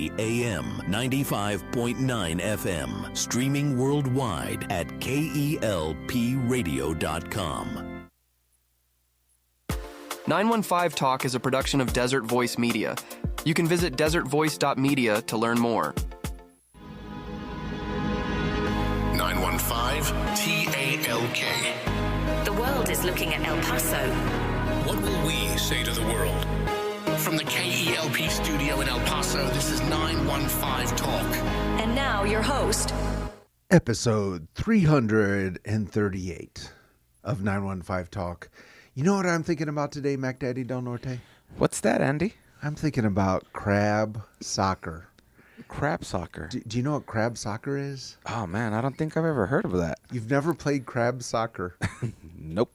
KELP AM 95.9 FM. Streaming worldwide at KELPradio.com. 915 Talk is a production of Desert Voice Media. You can visit desertvoice.media to learn more. 915 TALK. The world is looking at El Paso. What will we say to the world? From the KELP studio in El Paso, this is 915 Talk. And now your host, Episode 338 of 915 Talk. You know what I'm thinking about today, Mac Daddy Del Norte? What's that, Andy? I'm thinking about crab soccer. Crab soccer. Do you know what crab soccer is? Oh, man, I don't think I've ever heard of that. You've never played crab soccer? Nope.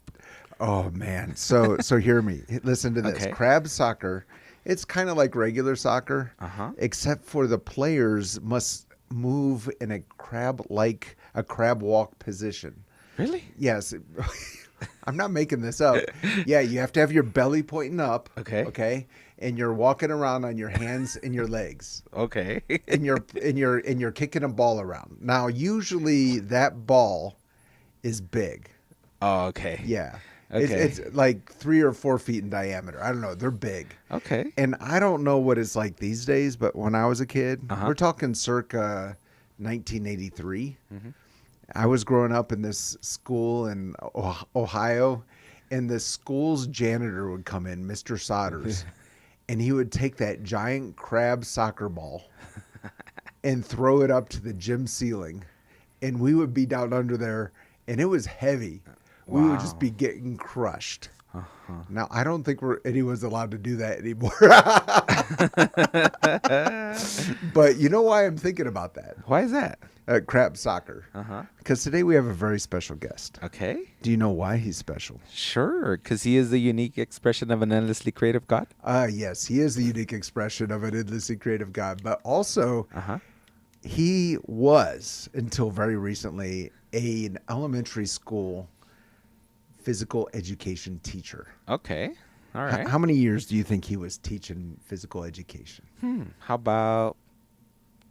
Oh, man. So hear me. Listen to this. Okay. Crab soccer, it's kind of like regular soccer, except for the players must move in a crab walk position. Really? Yes. I'm not making this up. Yeah, you have to have your belly pointing up. Okay. Okay. And you're walking around on your hands and your legs. Okay. and you're kicking a ball around. Now, usually that ball is big. Oh, okay. Yeah. Okay. It's like 3 or 4 feet in diameter. I don't know. They're big. Okay. And I don't know what it's like these days, but when I was a kid, we're talking circa 1983. I was growing up in this school in Ohio, and the school's janitor would come in, Mr. Sodders, and he would take that giant crab soccer ball and throw it up to the gym ceiling, and we would be down under there, and it was heavy. We would just be getting crushed. Now, I don't think anyone's allowed to do that anymore. But you know why I'm thinking about that? Why is that? Crab soccer. Because today we have a very special guest. Okay. Do you know why he's special? Sure, because he is the unique expression of an endlessly creative God. Yes, he is the unique expression of an endlessly creative God. But also, he was, until very recently, an elementary school physical education teacher. Okay. All right. How many years do you think he was teaching physical education? How about,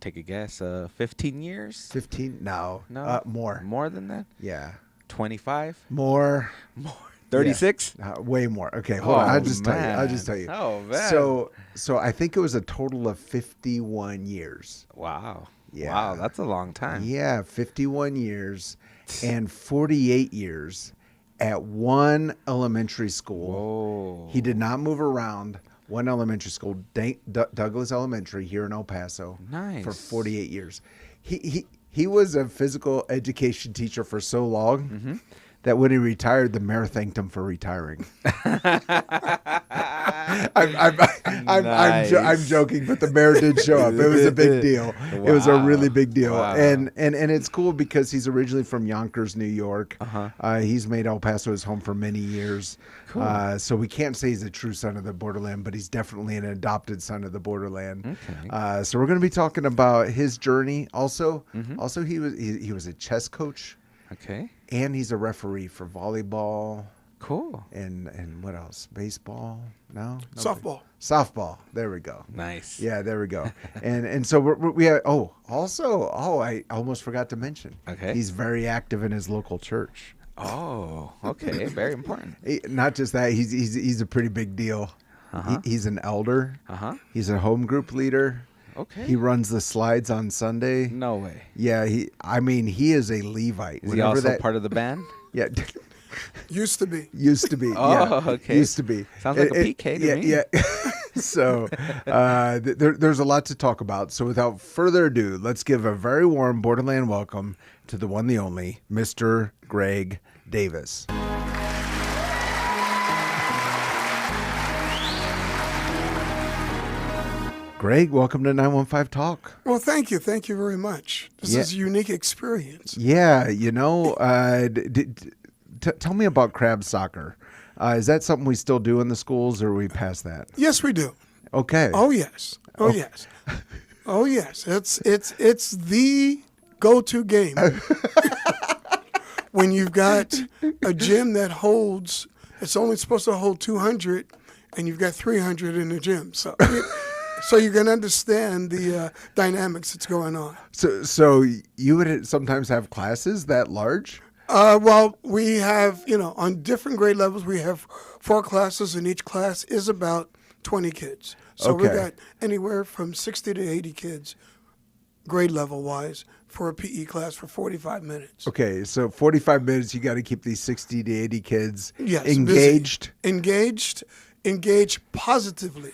take a guess, 15 years? 15? No. No. More. More than that? Yeah. 25? More. 36? Yeah. Way more. Okay, hold on. I'll just tell you. Oh, man. So I think it was a total of 51 years. Wow. Yeah. Wow, that's a long time. Yeah, 51 years and 48 years at one elementary school. Whoa. He did not move around. One elementary school, Douglas Elementary here in El Paso. Nice. For 48 years. He was a physical education teacher for so long that when he retired, the mayor thanked him for retiring. I'm joking, but the mayor did show up. It was a big deal. Wow. It was a really big deal. Wow. And it's cool because he's originally from Yonkers, New York. He's made El Paso his home for many years. Cool. So we can't say he's a true son of the borderland, but he's definitely an adopted son of the borderland. Okay. So we're going to be talking about his journey. Also, he was a chess coach. Okay. And he's a referee for volleyball. Cool. And what else? Baseball? No? Softball. Softball. There we go. Nice. Yeah, there we go. and so we have, I almost forgot to mention. Okay. He's very active in his local church. Oh, okay. Very important. Not just that, he's a pretty big deal. He's an elder. He's a home group leader. Okay. He runs the slides on Sunday. No way. Yeah, he is a Levite. Is he also part of the band? Yeah. Used to be. Oh, okay. Used to be. Sounds like a PK to me. Yeah. So there's a lot to talk about. So without further ado, let's give a very warm Borderland welcome to the one, the only, Mr. Greg Davis. Greg, welcome to 915 Talk. Well, thank you. Thank you very much. This is a unique experience. Yeah, tell me about crab soccer. Is that something we still do in the schools, or are we past that? Yes, we do. Okay. Oh, yes. Yes. Oh, yes. It's the go-to game. When you've got a gym that it's only supposed to hold 200, and you've got 300 in the gym. So so you can understand the dynamics that's going on. So you would sometimes have classes that large? Well, we have, on different grade levels, we have 4 classes, and each class is about 20 kids. So we Okay. got anywhere from 60 to 80 kids, grade level wise, for a PE class for 45 minutes. Okay, so 45 minutes, you got to keep these 60 to 80 kids Yes, engaged. Busy. Engaged positively.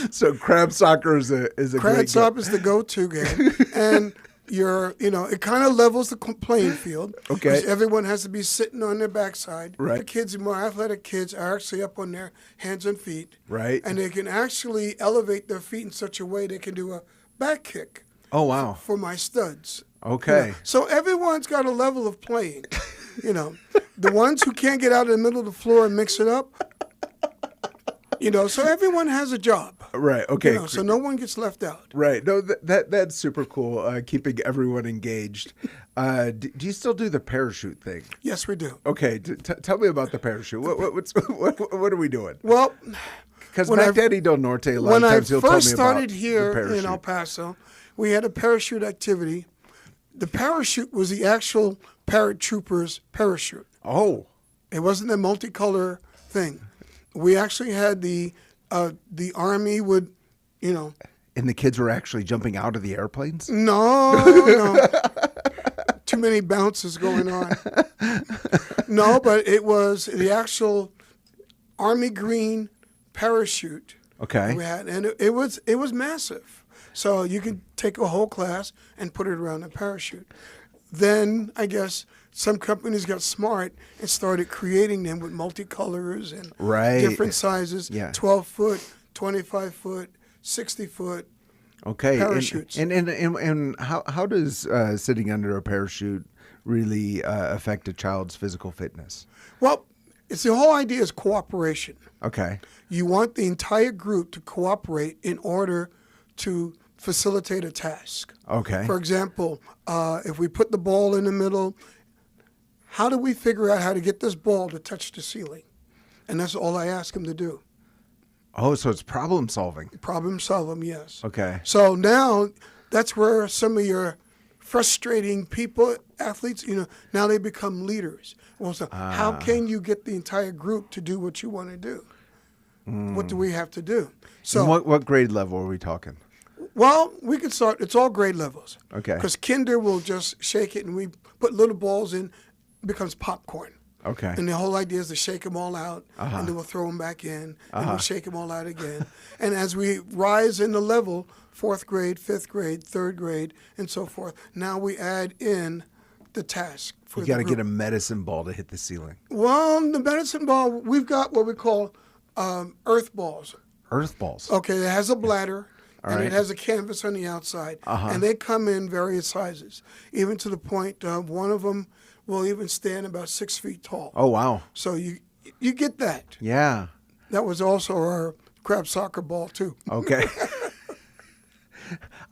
So crab soccer is a Crab great soccer is the go-to game, and it kind of levels the playing field. Okay. 'Cause everyone has to be sitting on their backside. Right. The kids, the more athletic kids, are actually up on their hands and feet. Right. And they can actually elevate their feet in such a way they can do a back kick Oh, wow. for my studs. Okay. So everyone's got a level of playing. The ones who can't get out in the middle of the floor and mix it up. So everyone has a job. Right. Okay. So no one gets left out. Right. No, that's super cool. Keeping everyone engaged. Do you still do the parachute thing? Yes, we do. Okay. Tell me about the parachute. What are we doing? Well, Because when my I- Daddy Del Norte, a lot when of I times he'll tell me first about started here the parachute. in El Paso, we had a parachute activity. The parachute was the actual paratrooper's parachute. Oh. It wasn't a multicolor thing. We actually had the Army would, And the kids were actually jumping out of the airplanes? no. Too many bounces going on. No, but it was the actual Army green parachute. Okay. We had, and it was massive. So you could take a whole class and put it around a parachute. Then I guess some companies got smart and started creating them with multicolors and Right. different sizes. Yeah. 12-foot, 25-foot, 60-foot. Okay. Parachutes. And how does sitting under a parachute really affect a child's physical fitness? Well, it's the whole idea is cooperation. Okay. You want the entire group to cooperate in order to facilitate a task. Okay. For example, if we put the ball in the middle, how do we figure out how to get this ball to touch the ceiling? And that's all I ask them to do. Oh, so it's problem solving. Problem solve them, yes. Okay. So now that's where some of your frustrating people, athletes, now they become leaders. Well, so how can you get the entire group to do what you want to do? What do we have to do? So And what grade level are we talking? Well, we could start. It's all grade levels. Okay. Because kinder will just shake it, and we put little balls in, it becomes popcorn. Okay. And the whole idea is to shake them all out, and then we'll throw them back in, and we'll shake them all out again. And as we rise in the level, 4th grade, 5th grade, 3rd grade, and so forth, now we add in the task for You the got to group. get a medicine ball to hit the ceiling. Well, the medicine ball, we've got what we call earth balls. Earth balls. Okay, it has a bladder, and right. it has a canvas on the outside, and they come in various sizes, even to the point one of them will even stand about 6 feet tall. Oh, wow. So you get that. Yeah. That was also our crab soccer ball too. Okay.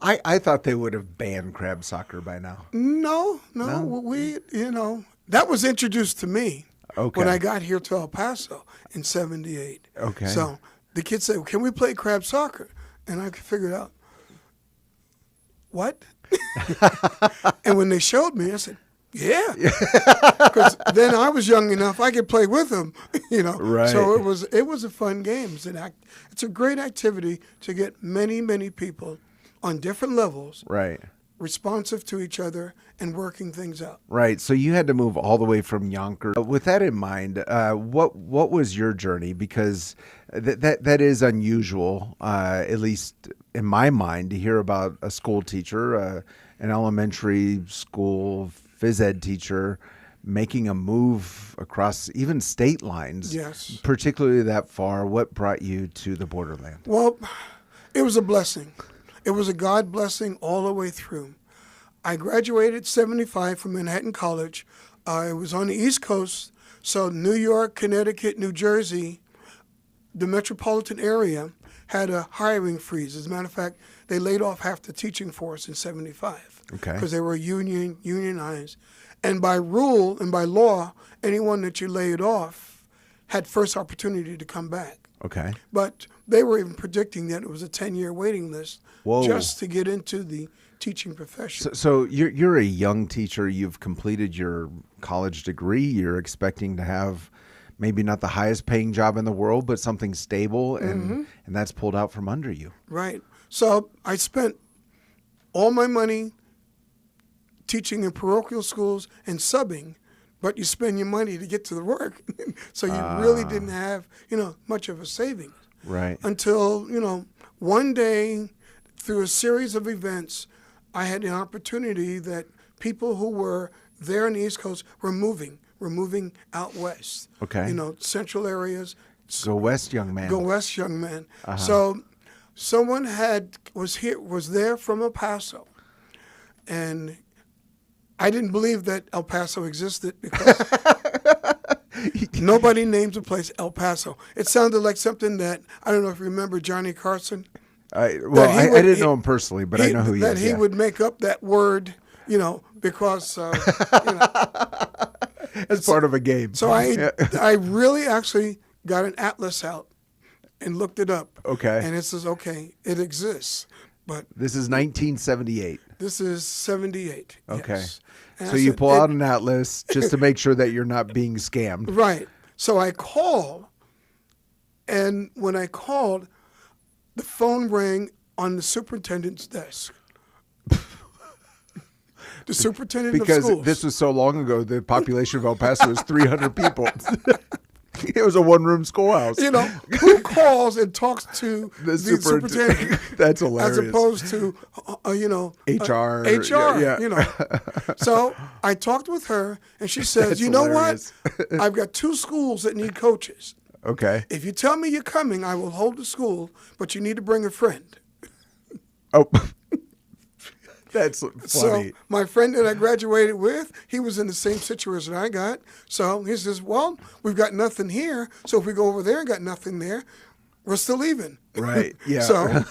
I thought they would have banned crab soccer by now. No, we that was introduced to me Okay. when I got here to El Paso in '78. Okay. So the kids said, "Can we play crab soccer?" And I figured out what. And when they showed me, I said, "Yeah," because then I was young enough I could play with them, Right. So it was a fun game. It's a great activity to get many people on different levels, Right. responsive to each other and working things out. Right. So you had to move all the way from Yonkers. With that in mind, what was your journey? Because that is unusual, at least in my mind, to hear about a school teacher, an elementary school phys ed teacher, making a move across even state lines. Yes. Particularly that far. What brought you to the borderland? Well, it was a blessing. It was a God blessing all the way through. I graduated '75 from Manhattan College. It was on the East Coast, so New York, Connecticut, New Jersey, the metropolitan area had a hiring freeze. As a matter of fact, they laid off half the teaching force in '75 Okay. because they were unionized. And by rule and by law, anyone that you laid off had first opportunity to come back. Okay. But they were even predicting that it was a 10-year waiting list Whoa. just to get into the teaching profession. So you're a young teacher. You've completed your college degree. You're expecting to have maybe not the highest paying job in the world, but something stable, and that's pulled out from under you. Right. So I spent all my money teaching in parochial schools and subbing, but you spend your money to get to the work. So you really didn't have, much of a savings. Right. Until, one day through a series of events, I had the opportunity that people who were there on the East Coast were moving out west. Okay. Central areas. Go west, young man. Go west, young man. So someone was there from El Paso, and I didn't believe that El Paso existed because nobody names a place El Paso. It sounded like something that, I don't know if you remember Johnny Carson. I didn't know him personally, but I know who he is. That he would make up that word, because as part of a game. So I really actually got an atlas out and looked it up. Okay. And it says, okay, it exists. But this is 1978. This is 78. Okay. Yes. And So I you said, pull out an atlas just to make sure that you're not being scammed. Right. So I call, and when I called, the phone rang on the superintendent's desk. The superintendent of schools. Because this was so long ago, the population of El Paso was 300 people. It was a one-room schoolhouse. Who calls and talks to the superintendent? That's hilarious. As opposed to, HR. HR, Yeah. So I talked with her, and she says, That's you know hilarious. what? I've got 2 schools that need coaches. Okay. If you tell me you're coming, I will hold the school, but you need to bring a friend. Oh, that's funny. So my friend that I graduated with, he was in the same situation I got. So he says, well, we've got nothing here. So if we go over there and got nothing there, we're still even. Right, yeah.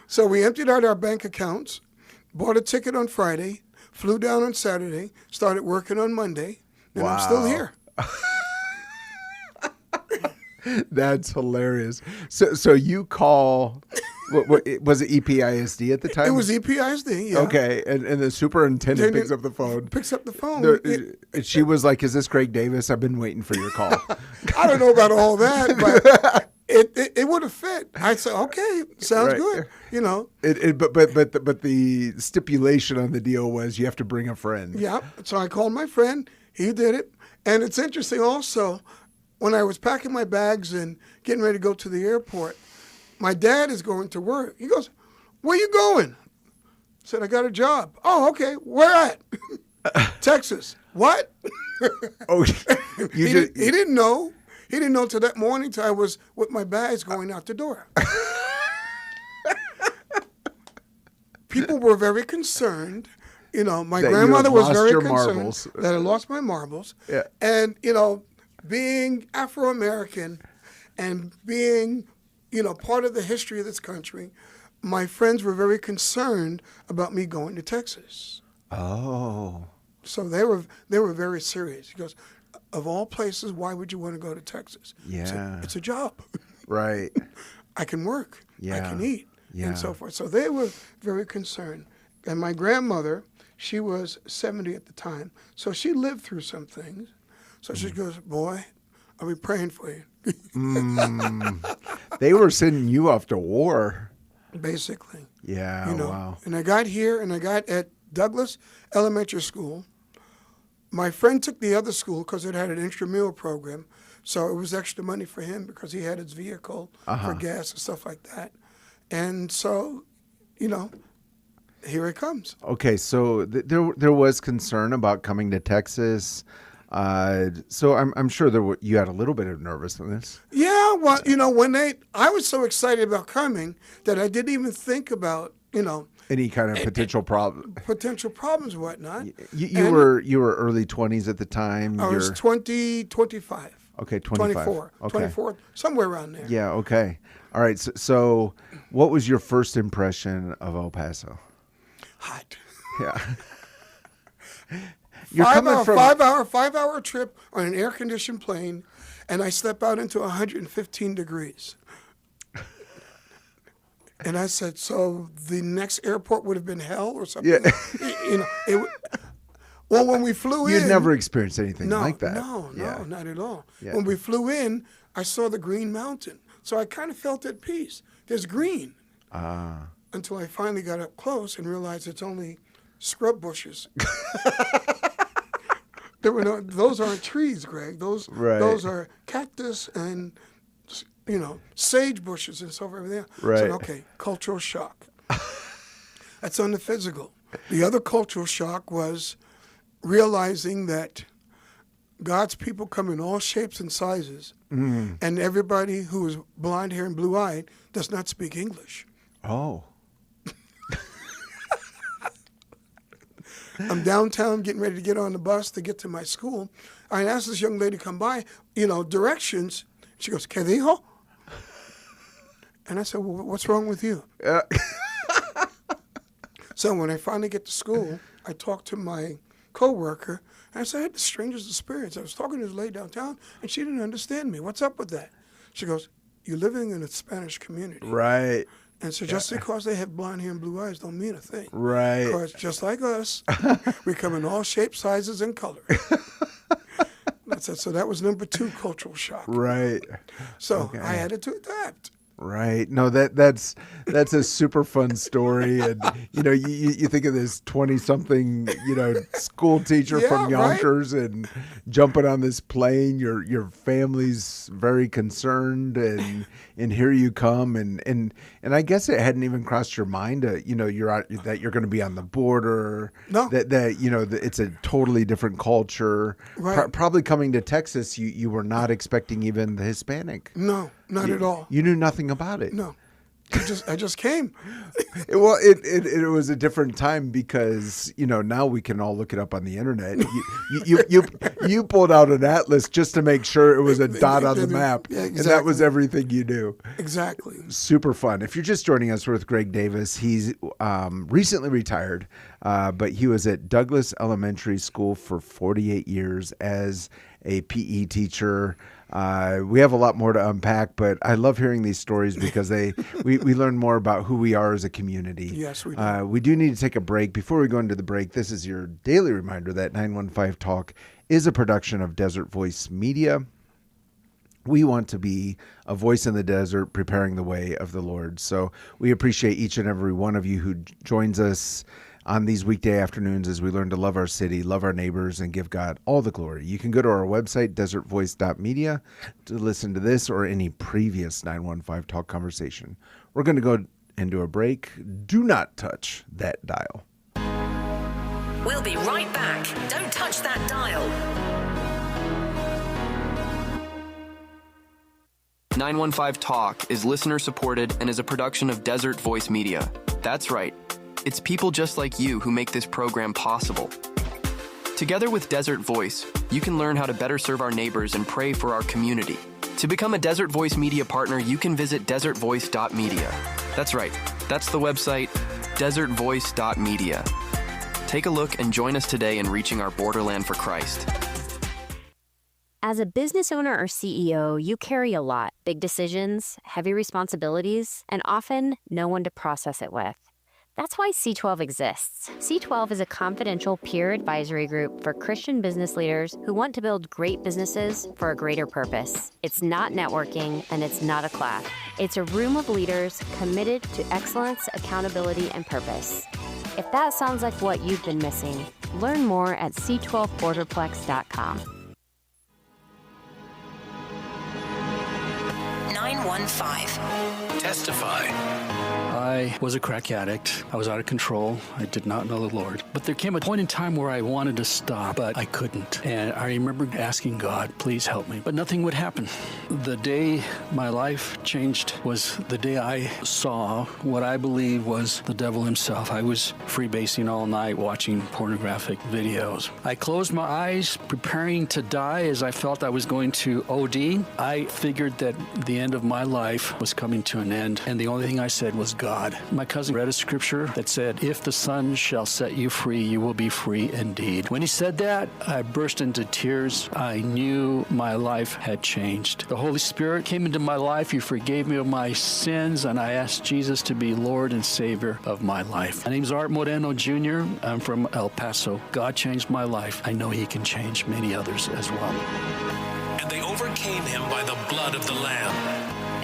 So we emptied out our bank accounts, bought a ticket on Friday, flew down on Saturday, started working on Monday, and I'm still here. That's hilarious. So you call, what was it EPISD at the time? It was EPISD, yeah. Okay, and the superintendent picks up the phone. Picks up the phone. And she was like, "Is this Greg Davis? I've been waiting for your call." I don't know about all that, but it would have fit. I said, "Okay, sounds good." But the stipulation on the deal was you have to bring a friend. Yeah. So I called my friend. He did it, and it's interesting also. When I was packing my bags and getting ready to go to the airport, my dad is going to work. He goes, "Where you going?" I said, "I got a job." "Oh, okay. Where at?" "Texas." "What?" Oh, he didn't know. He didn't know till that morning till I was with my bags going out the door. People were very concerned. My that grandmother you had was lost very your concerned marbles. that I lost my marbles. Yeah. And, being Afro-American and being, part of the history of this country, my friends were very concerned about me going to Texas. Oh. So they were very serious. He goes, "Of all places, why would you want to go to Texas?" I said, Yeah. "It's a job. Right. I can work. I Yeah. can eat." Yeah. And so forth. So they were very concerned. And my grandmother, she was 70 at the time, so she lived through some things. So she goes, "Boy, I'll be praying for you." They were sending you off to war. Basically. Yeah, wow. And I got here, and I got at Douglas Elementary School. My friend took the other school because it had an intramural program, so it was extra money for him because he had his vehicle for gas and stuff like that. And so, here it comes. Okay, so there was concern about coming to Texas. So I'm sure you had a little bit of nervousness. Yeah, well, I was so excited about coming that I didn't even think about, Any kind of potential problem. potential problems and whatnot. You were early 20s at the time. I was 25. Okay, 25. 24. Okay. 24, somewhere around there. Yeah, okay. All right, so what was your first impression of El Paso? Hot. Yeah. You're coming from 5-hour trip on an air-conditioned plane, and I step out into 115 degrees. And I said, so the next airport would have been hell or something? Yeah. Well, when we flew in. You'd never experienced anything like that. No, Yeah. not at all. Yeah. When we flew in, I saw the Green Mountain. So I kind of felt at peace. There's green. Until I finally got up close and realized it's only scrub bushes. Those aren't trees, Greg. Those are cactus and, sage bushes and so forth. Everything. Right. So, okay, cultural shock. That's on the physical. The other cultural shock was realizing that God's people come in all shapes and sizes, and everybody who is blonde hair and blue-eyed does not speak English. Oh. I'm downtown getting ready to get on the bus to get to my school. I asked this young lady to come by, directions. She goes, ¿Qué dijo? And I said, well, what's wrong with you? So when I finally get to school, I talked to my coworker, and I said, I had the strangest experience. I was talking to this lady downtown, and she didn't understand me. What's up with that? She goes, you're living in a Spanish community. Right. And so just because they have blonde hair and blue eyes don't mean a thing. Right. Because just like us, we come in all shapes, sizes, and colors. That's it. So that was number 2 cultural shock. Right. So I had to adapt. Right. No, that's a super fun story, and you think of this 20-something school teacher from Yonkers and jumping on this plane. Your family's very concerned, and here you come, and I guess it hadn't even crossed your mind that you're going to be on the border. No. That it's a totally different culture. Right. Probably coming to Texas, you were not expecting even the Hispanic. No, not at all. You knew nothing about it. No. I just came. Well, it was a different time because now we can all look it up on the internet. You pulled out an atlas just to make sure it was a dot on the map, yeah, exactly. and that was everything you knew. Exactly. Super fun. If you're just joining us, we're with Greg Davis. He's recently retired, but he was at Douglas Elementary School for 48 years as a PE teacher. We have a lot more to unpack, but I love hearing these stories because we learn more about who we are as a community. Yes, we do. We do need to take a break. Before we go into the break, this is your daily reminder that 915 Talk is a production of Desert Voice Media. We want to be a voice in the desert, preparing the way of the Lord. So we appreciate each and every one of you who joins us on these weekday afternoons as we learn to love our city, love our neighbors, and give God all the glory. You can go to our website, desertvoice.media, to listen to this or any previous 915 Talk conversation. We're going to go into a break. Do not touch that dial. We'll be right back. Don't touch that dial. 915 Talk is listener supported and is a production of Desert Voice Media. That's right. It's people just like you who make this program possible. Together with Desert Voice, you can learn how to better serve our neighbors and pray for our community. To become a Desert Voice Media partner, you can visit desertvoice.media. That's right. That's the website, desertvoice.media. Take a look and join us today in reaching our borderland for Christ. As a business owner or CEO, you carry a lot. Big decisions, heavy responsibilities, and often no one to process it with. That's why C12 exists. C12 is a confidential peer advisory group for Christian business leaders who want to build great businesses for a greater purpose. It's not networking, and it's not a class. It's a room of leaders committed to excellence, accountability, and purpose. If that sounds like what you've been missing, learn more at c12borderplex.com. 915. Testify. I was a crack addict. I was out of control. I did not know the Lord. But there came a point in time where I wanted to stop, but I couldn't. And I remember asking God, please help me. But nothing would happen. The day my life changed was the day I saw what I believe was the devil himself. I was freebasing all night, watching pornographic videos. I closed my eyes, preparing to die as I felt I was going to OD. I figured that the end of my life was coming to an end. And the only thing I said was, God, God. My cousin read a scripture that said, if the Son shall set you free, you will be free indeed. When he said that, I burst into tears. I knew my life had changed. The Holy Spirit came into my life. He forgave me of my sins, and I asked Jesus to be Lord and Savior of my life. My name's Art Moreno Jr. I'm from El Paso. God changed my life. I know he can change many others as well. And they overcame him by the blood of the Lamb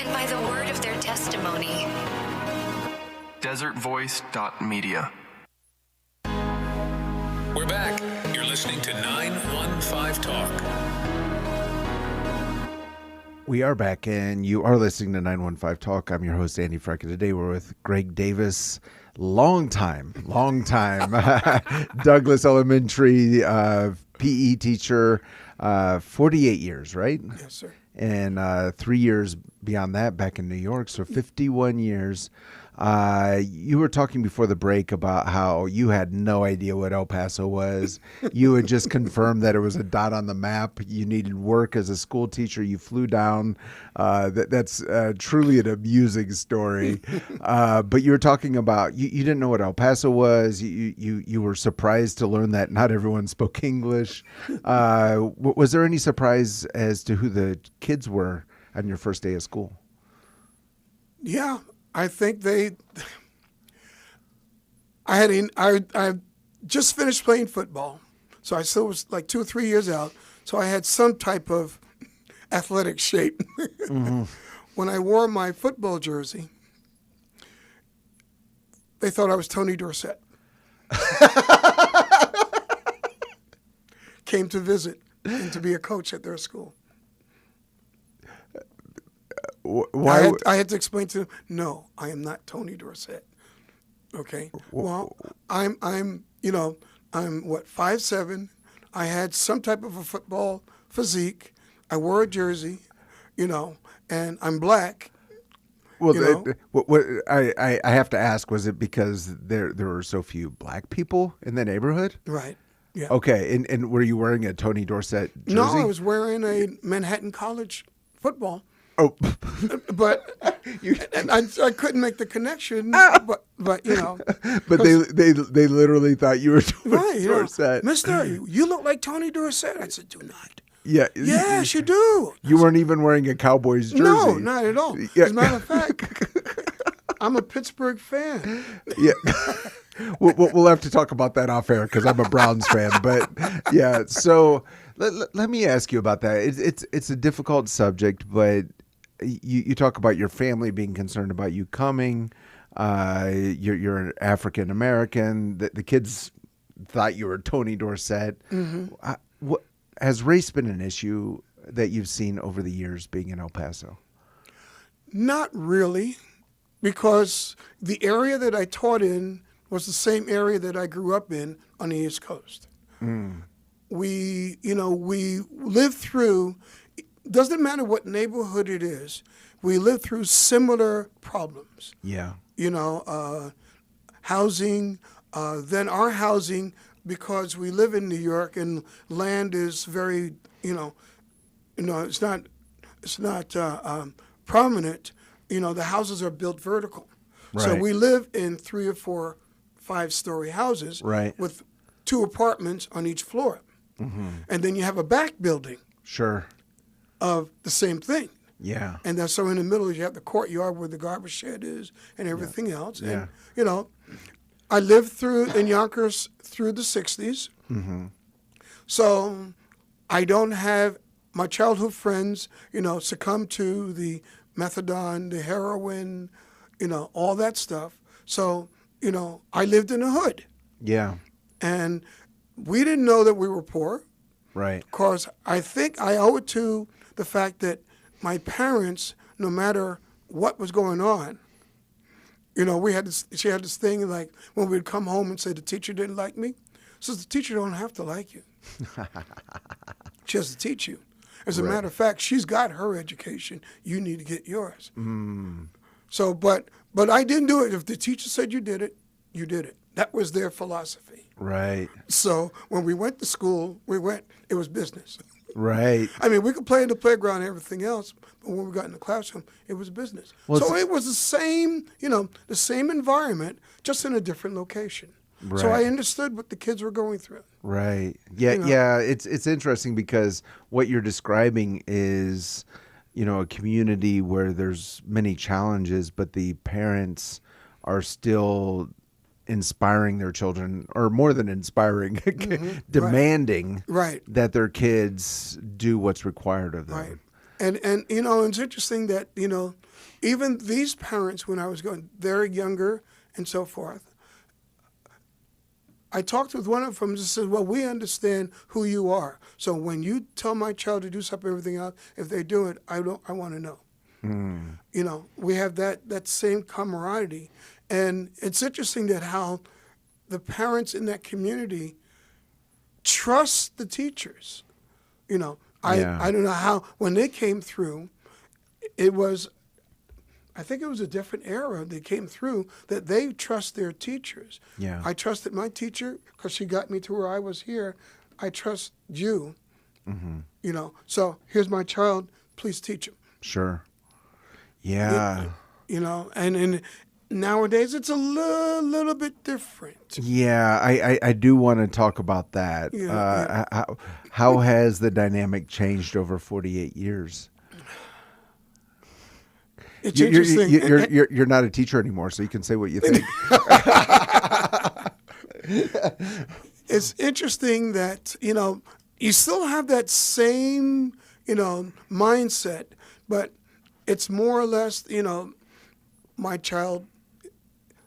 And by the word of their testimony. desertvoice.media. We're back. You're listening to 915 Talk. We are back, and you are listening to 915 Talk. I'm your host, Andy Freca. Today we're with Greg Davis, long time Douglas Elementary PE teacher, 48 years, right? Yes, sir. And 3 years beyond that back in New York, so 51 years. You were talking before the break about how you had no idea what El Paso was. You had just confirmed that it was a dot on the map. You needed work as a school teacher. You flew down. That's truly an amusing story. But you were talking about you didn't know what El Paso was. You were surprised to learn that not everyone spoke English. Was there any surprise as to who the kids were on your first day of school? Yeah, I think I just finished playing football, so I still was like 2 or 3 years out. So I had some type of athletic shape. Mm-hmm. When I wore my football jersey, they thought I was Tony Dorsett. Came to visit and to be a coach at their school. Why? I had to explain to them, no, I am not Tony Dorsett. Okay. Well, I'm what, 5'7". I had some type of a football physique. I wore a jersey, and I'm black. Well, what I have to ask, was it because there were so few black people in the neighborhood? Right. Yeah. Okay. And were you wearing a Tony Dorsett jersey? No, I was wearing a Manhattan College football. Oh, but and I couldn't make the connection. But But they literally thought you were Tony Dorsett. Mister, you look like Tony Dorsett. I said, do not. Yeah. Yes, you do. You weren't even wearing a Cowboys jersey. No, not at all. Yeah. As a matter of fact, I'm a Pittsburgh fan. Yeah. We'll have to talk about that off air because I'm a Browns fan. But yeah, so let me ask you about that. It's a difficult subject, but you talk about your family being concerned about you coming. You're an African American. The kids thought you were Tony Dorsett. Mm-hmm. Has race been an issue that you've seen over the years being in El Paso? Not really, because the area that I taught in was the same area that I grew up in on the East Coast. Mm. We lived through. Doesn't matter what neighborhood it is, we live through similar problems. Yeah. Housing, then our housing, because we live in New York and land is very, it's not prominent. The houses are built vertical. Right. So we live in 3 or 4, 5-story houses, right, with 2 apartments on each floor. Mm-hmm. And then you have a back building. Sure. Of the same thing. Yeah. And then so in the middle you have the courtyard where the garbage shed is and everything else. Yeah. And, I lived in Yonkers through the 60s. Mm-hmm. So I don't have my childhood friends, succumb to the methadone, the heroin, all that stuff. So, I lived in the hood. Yeah. And we didn't know that we were poor. Right. Because I think I owe it to the fact that my parents, no matter what was going on, she had this thing like when we'd come home and say the teacher didn't like me. So the teacher don't have to like you. She has to teach you. As a matter of fact, she's got her education. You need to get yours. Mm. So, but I didn't do it. If the teacher said you did it, you did it. That was their philosophy. Right. So when we went to school, it was business. Right. I mean, we could play in the playground and everything else, but when we got in the classroom, it was business. Well, so it was the same, the same environment, just in a different location. So I Right. understood what the kids were going through. Right. Yeah. Yeah. It's interesting because what you're describing is, a community where there's many challenges, but the parents are still inspiring their children, or more than inspiring, demanding Right. that their kids do what's required of them. Right. And it's interesting that, even these parents, when I was going, they're younger and so forth. I talked with one of them and said, well, we understand who you are. So when you tell my child to do something, everything else, if they do it, I want to know. We have that same camaraderie. And it's interesting that how the parents in that community trust the teachers. I don't know how, when they came through, I think it was a different era they came through, that they trust their teachers. Yeah. I trusted my teacher because she got me to where I was here. I trust you. So here's my child, please teach him. Sure. Yeah. And nowadays it's a little bit different. Yeah, I do want to talk about that. How has the dynamic changed over 48 years? It's interesting. You're not a teacher anymore, so you can say what you think. It's interesting that, you still have that same, mindset, but it's more or less, my child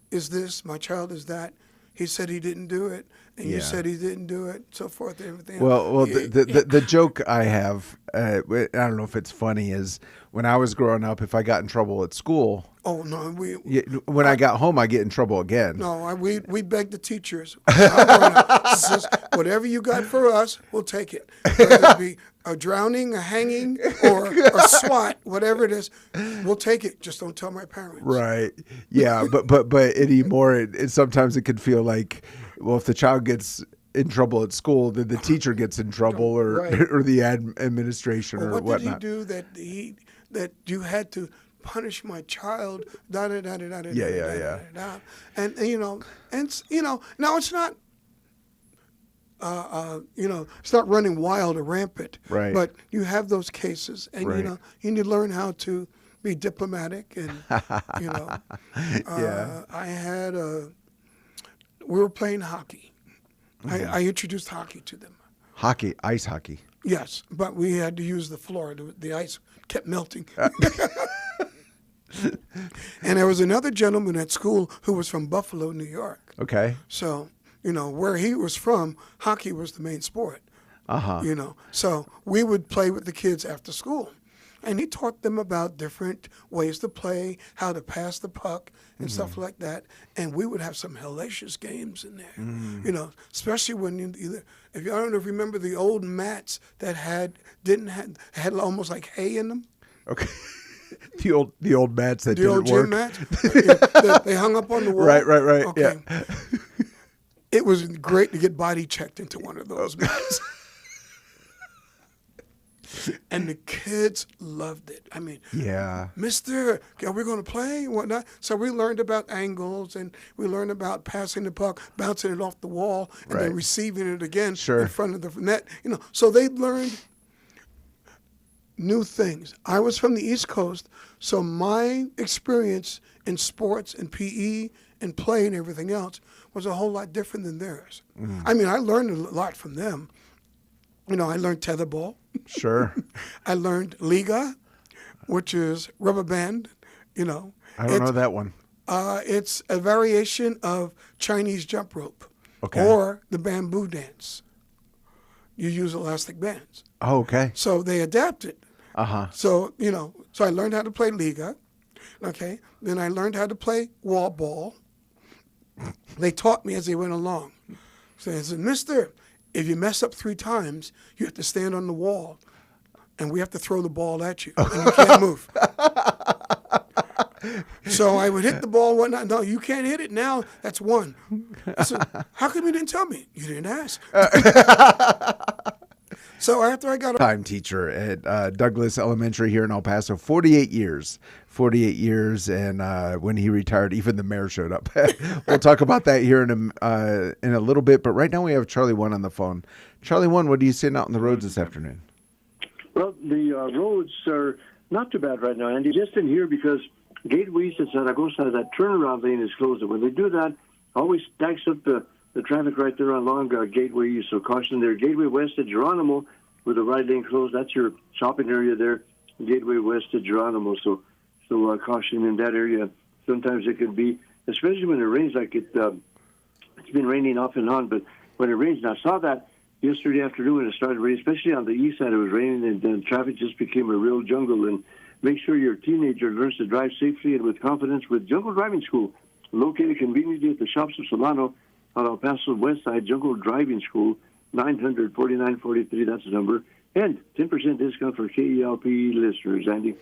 is this, my child is that. He said he didn't do it, and you said he didn't do it, so forth, and everything. Well, the joke I have, I don't know if it's funny, is when I was growing up, if I got in trouble at school, when I got home, I get in trouble again. No, we begged the teachers. Says, whatever you got for us, we'll take it. Whether it be a drowning, a hanging, or a SWAT, whatever it is, we'll take it. Just don't tell my parents. Right. Yeah, but anymore, sometimes it could feel like, well, if the child gets in trouble at school, then the teacher gets in trouble, or Right. or the administration, or what whatnot. did he do that you had to punish my child? Da da da da da da. Yeah. And now it's not. It's not running wild or rampant. Right. But you have those cases, and Right. you need to learn how to be diplomatic, and Yeah. I had we were playing hockey. I introduced hockey to them. Hockey, ice hockey. Yes, but we had to use the floor. The ice kept melting. And there was another gentleman at school who was from Buffalo, New York. Okay. So, where he was from, hockey was the main sport. So we would play with the kids after school. And he taught them about different ways to play, how to pass the puck, and stuff like that. And we would have some hellacious games in there. Especially when I don't know if you remember the old mats that had almost like hay in them. Okay. The old mats that The didn't old work. gym mats. that they hung up on the wall. Right. Okay. Yeah. It was great to get body checked into one of those mats. And the kids loved it. I mean, Yeah. Mister, are we going to play and whatnot? So we learned about angles, and we learned about passing the puck, bouncing it off the wall, and then Right. receiving it again Sure. in front of the net. So they learned new things. I was from the East Coast, so my experience in sports and PE and play and everything else was a whole lot different than theirs. I mean, I learned a lot from them. I learned tetherball. Sure. I learned Liga, which is rubber band. I don't know that one. It's a variation of Chinese jump rope, Okay. or the bamboo dance. You use elastic bands. Oh, okay. So they adapted. Uh-huh. So, so I learned how to play Liga. Okay. Then I learned how to play wall ball. They taught me as they went along. So they said, Mister, if you mess up 3 times, you have to stand on the wall, and we have to throw the ball at you, and you can't move. So I would hit the ball, whatnot. No, you can't hit it now. That's 1. I said, how come you didn't tell me? You didn't ask. So after I got Time teacher at Douglas Elementary here in El Paso, 48 years. 48 years, and when he retired, even the mayor showed up. We'll talk about that here in a little bit, but right now we have Charlie One on the phone. Charlie One, what are you seeing out on the roads this afternoon? Well, the roads are not too bad right now, Andy. Just in here because Gateway East at Zaragoza, that turnaround lane is closed. When they do that, always stacks up the traffic right there along Gateway East. So caution there. Gateway West at Geronimo with the right lane closed. That's your shopping area there. Gateway West at Geronimo. So caution in that area. Sometimes it can be, especially when it rains like it's been raining off and on, but when it rains, and I saw that yesterday afternoon when it started raining, especially on the east side, it was raining, and then traffic just became a real jungle. And make sure your teenager learns to drive safely and with confidence with Jungle Driving School, located conveniently at the shops of Solano on El Paso West Side. Jungle Driving School, 900-4943, that's the number. And 10% discount for KELP listeners, Andy.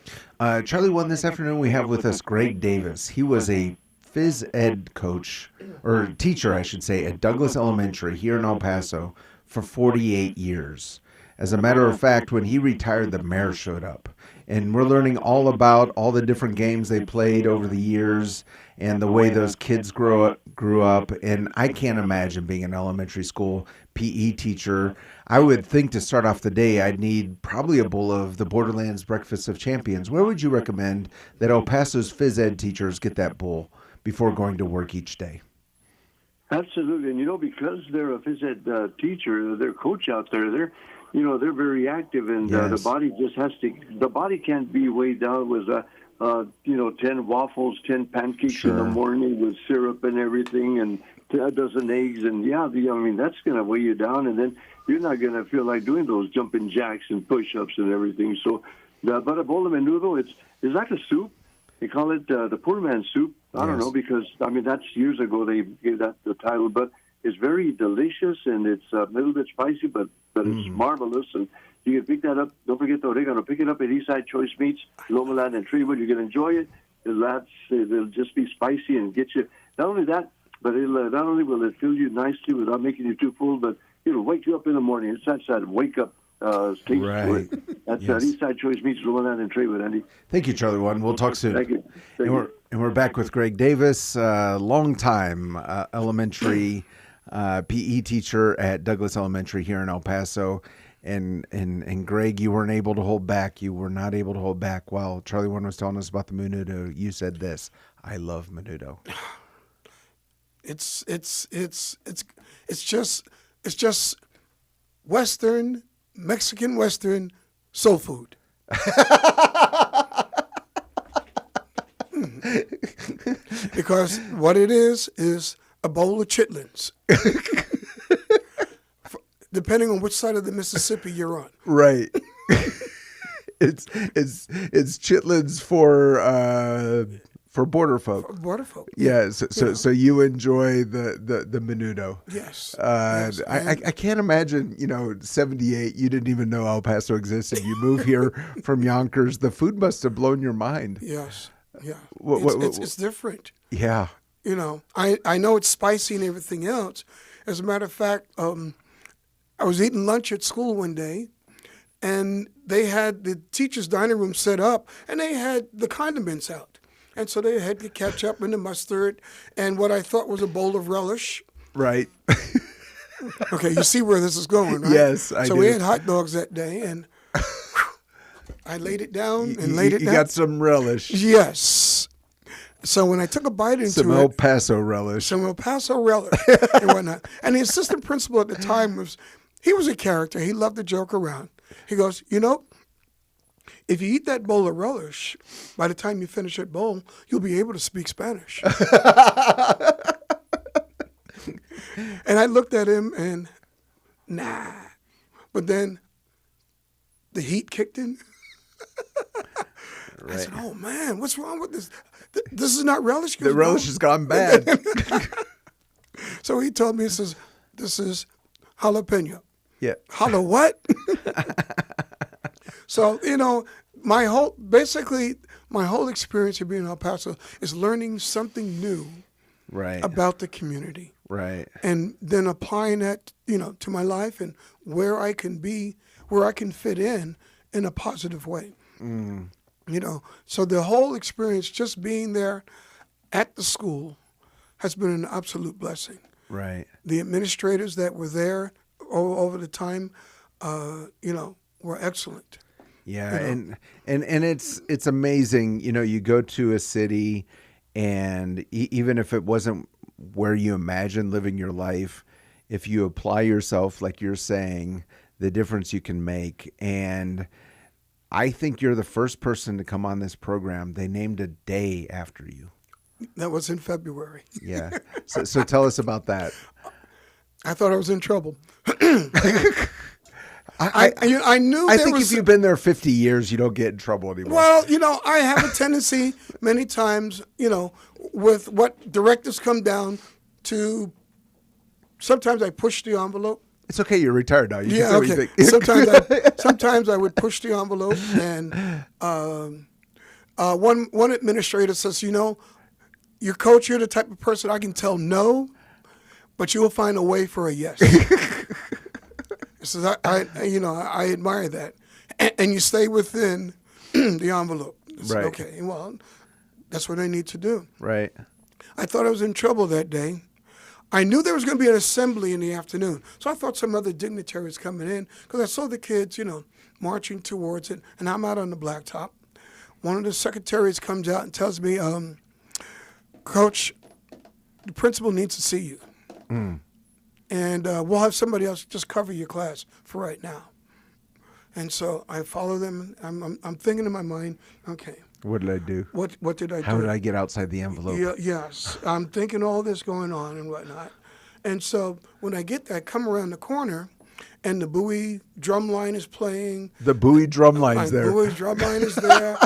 Charlie One, this afternoon we have with us Greg Davis. He was a phys ed coach, or teacher, I should say, at Douglas Elementary here in El Paso for 48 years. As a matter of fact, when he retired, the mayor showed up. And we're learning all about all the different games they played over the years and the way those kids grew up. And I can't imagine being an elementary school PE teacher. I would think to start off the day, I'd need probably a bowl of the Borderlands Breakfast of Champions. Where would you recommend that El Paso's phys ed teachers get that bowl before going to work each day? Absolutely. And, because they're a phys ed teacher, their coach out there, they're very active, and Yes. the body can't be weighed down with, 10 waffles, 10 pancakes in the morning with syrup and everything, and a dozen eggs. And, that's going to weigh you down, and then you're not going to feel like doing those jumping jacks and push-ups and everything. So, but a bowl of menudo, it's like a soup. They call it the poor man's soup. I don't know, because, that's years ago they gave that the title, but it's very delicious, and it's a little bit spicy, but it's marvelous. And you can pick that up. Don't forget the oregano. Pick it up at Eastside Choice Meats, Loma Land and Treewood. You're going to enjoy it. It'll just be spicy and get you. Not only that, but not only will it fill you nicely without making you too full, but it'll wake you up in the morning. It's that wake up taste to it. That's Eastside Choice Meats, Loma Land and Treewood, Andy. Thank you, Charlie One. We'll talk soon. Thank you. And we're back with Greg Davis, long-time elementary PE teacher at Douglas Elementary here in El Paso. And Greg, you weren't able to hold back. You were not able to hold back. While Charlie One was telling us about the menudo, you said this: "I love menudo." it's just Western, Mexican Western soul food. Because what it is a bowl of chitlins. Depending on which side of the Mississippi you're on. Right. It's chitlins for border folk. Border folk. Yeah. So you enjoy the menudo. Yes. Yes. I can't imagine, 78, you didn't even know El Paso existed. You move here from Yonkers. The food must have blown your mind. Yes. Yeah. It's different. Yeah. I know it's spicy and everything else. As a matter of fact, I was eating lunch at school one day, and they had the teacher's dining room set up, and they had the condiments out. And so they had the ketchup and the mustard and what I thought was a bowl of relish. Right. Okay, you see where this is going, right? Yes, I do. So we had hot dogs that day, and I laid it down and laid it down. You got some relish. Yes. So when I took a bite into Some El Paso relish. Some El Paso relish and whatnot. And the assistant principal at the time he was a character. He loved to joke around. He goes, if you eat that bowl of relish, by the time you finish that bowl, you'll be able to speak Spanish. And I looked at him and, nah. But then the heat kicked in. Right. I said, oh, man, what's wrong with this? This is not relish. The relish has gone bad. So he told me, he says, this is jalapeno. Yeah. Jalo what? So, my whole experience of being in El Paso is learning something new about the community. Right. And then applying that, to my life and where I can be where I can fit in a positive way. You know, so the whole experience, just being there at the school, has been an absolute blessing. Right. The administrators that were there over the time, you know, were excellent. Yeah, You know? and it's amazing. You know, you go to a city, and even if it wasn't where you imagined living your life, if you apply yourself, like you're saying, the difference you can make. And I think you're the first person to come on this program. They named a day after you. That was in February. Yeah. So tell us about that. I thought I was in trouble. I knew. I there think was if you've been there 50 years, you don't get in trouble anymore. Well, you know, I have a tendency many times, you know, with what directives come down to. Sometimes I push the envelope. It's okay. You're retired now. You Yeah, can say okay. what you think. Sometimes I would push the envelope, and one administrator says, you know, your coach, you're the type of person I can tell no, but you will find a way for a yes. He says, I admire that, and you stay within the envelope. I said, Right. Okay, well, that's what I need to do. Right. I thought I was in trouble that day. I knew there was going to be an assembly in the afternoon, so I thought some other dignitaries coming in, because I saw the kids, you know, marching towards it, and I'm out on the blacktop. One of the secretaries comes out and tells me, Coach, the principal needs to see you. And we'll have somebody else just cover your class for right now. And so I follow them. I'm thinking in my mind, okay, What did I do? what did I do? How did I get outside the envelope? Yes, I'm thinking all this going on and whatnot. And so when I get there, I come around the corner, and the Bowie drum line is playing. The Bowie drum line's there. Bowie drum line is there.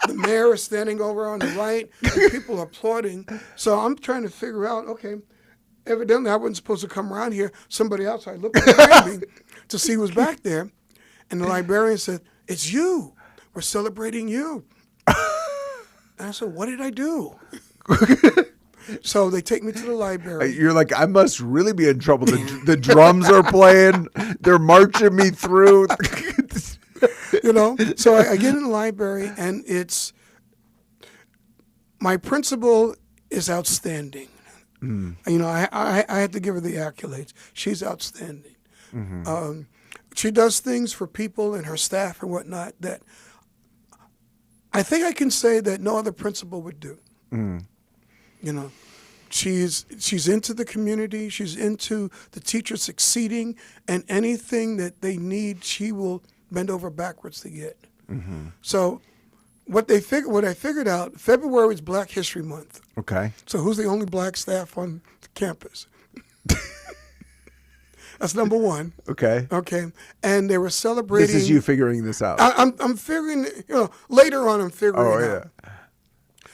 The mayor is standing over on the right. And people are applauding. So I'm trying to figure out, okay, evidently I wasn't supposed to come around here. Somebody else, I looked behind me to see who was back there. And the librarian said, it's you. We're celebrating you. And I said, what did I do? So they take me to the library. You're like, I must really be in trouble. The drums are playing. They're marching me through. You know, so I get in the library, and it's, my principal is outstanding. You know, I had to give her the accolades. She's outstanding. She does things for people and her staff and whatnot that I think I can say that no other principal would do. You know, she's into the community. She's into the teachers succeeding, and anything that they need, she will bend over backwards to get. So what I figured out, February is Black History Month. Okay. So who's the only black staff on the campus? That's number one. Okay. Okay. And they were celebrating. This is you figuring this out. I'm figuring, you know, later on I'm figuring it out. Yeah.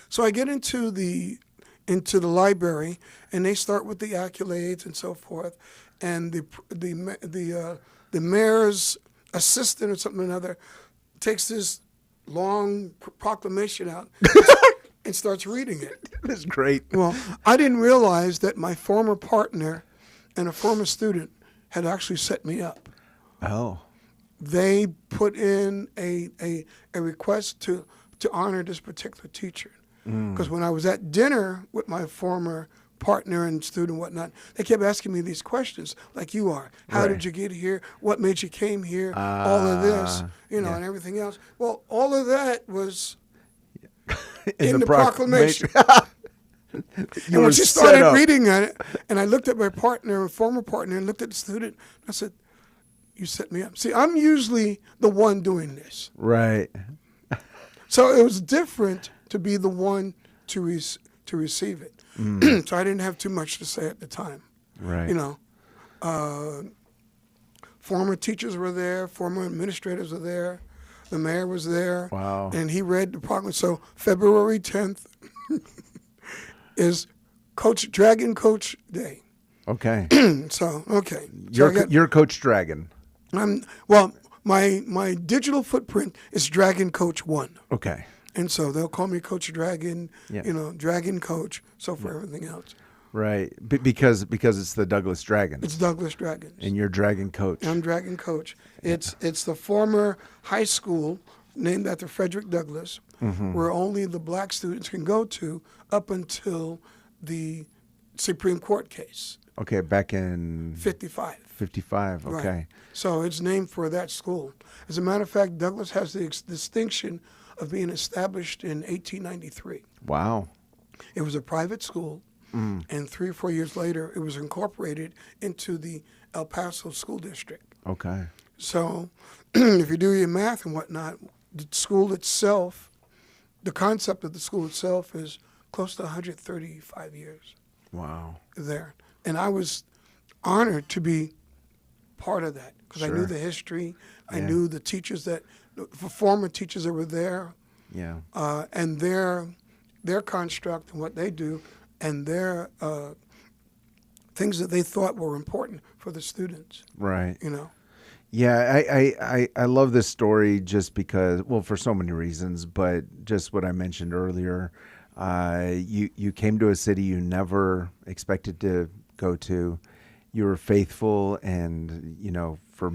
So I get into the library, and they start with the accolades and so forth, and the mayor's assistant or something or another takes this long proclamation out and starts reading it. That's great. Well, I didn't realize that my former partner and a former student had actually set me up. Oh. They put in a request to honor this particular teacher. Because when I was at dinner with my former partner and student and whatnot, they kept asking me these questions, like you are. How did you get here? What made you came here? All of this, you know, and everything else. Well, all of that was in the proclamation. And when she started reading it, and I looked at my partner, former partner, and looked at the student, I said, you set me up. See, I'm usually the one doing this. Right. So it was different to be the one to receive it. So I didn't have too much to say at the time. Right. You know, former teachers were there, former administrators were there, the mayor was there. Wow. And he read the proclamation. So February 10th is Dragon Coach Day. Okay. So, okay. You're Coach Dragon. Well, my digital footprint is Dragon Coach 1. Okay. And so they'll call me Coach Dragon, Yeah. you know, Dragon Coach, so for everything else. Right. Because it's the Douglas Dragons. It's Douglas Dragons. And you're Dragon coach. I'm Dragon coach. It's the former high school named after Frederick Douglass, where only the black students can go to up until the Supreme Court case. Okay, back in 55. 55, okay. Right. So it's named for that school. As a matter of fact, Douglas has the distinction of being established in 1893. Wow. It was a private school, and 3 or 4 years later, it was incorporated into the El Paso School District. Okay. So if you do your math and whatnot, the school itself, the concept of the school itself is close to 135 years. Wow. There. And I was honored to be part of that because I knew the history. I knew the teachers the former teachers that were there. Yeah. And their construct and what they do and their things that they thought were important for the students. Right. You know. Yeah, I love this story just because, well, for so many reasons, but just what I mentioned earlier. You came to a city you never expected to go to. You were faithful, and for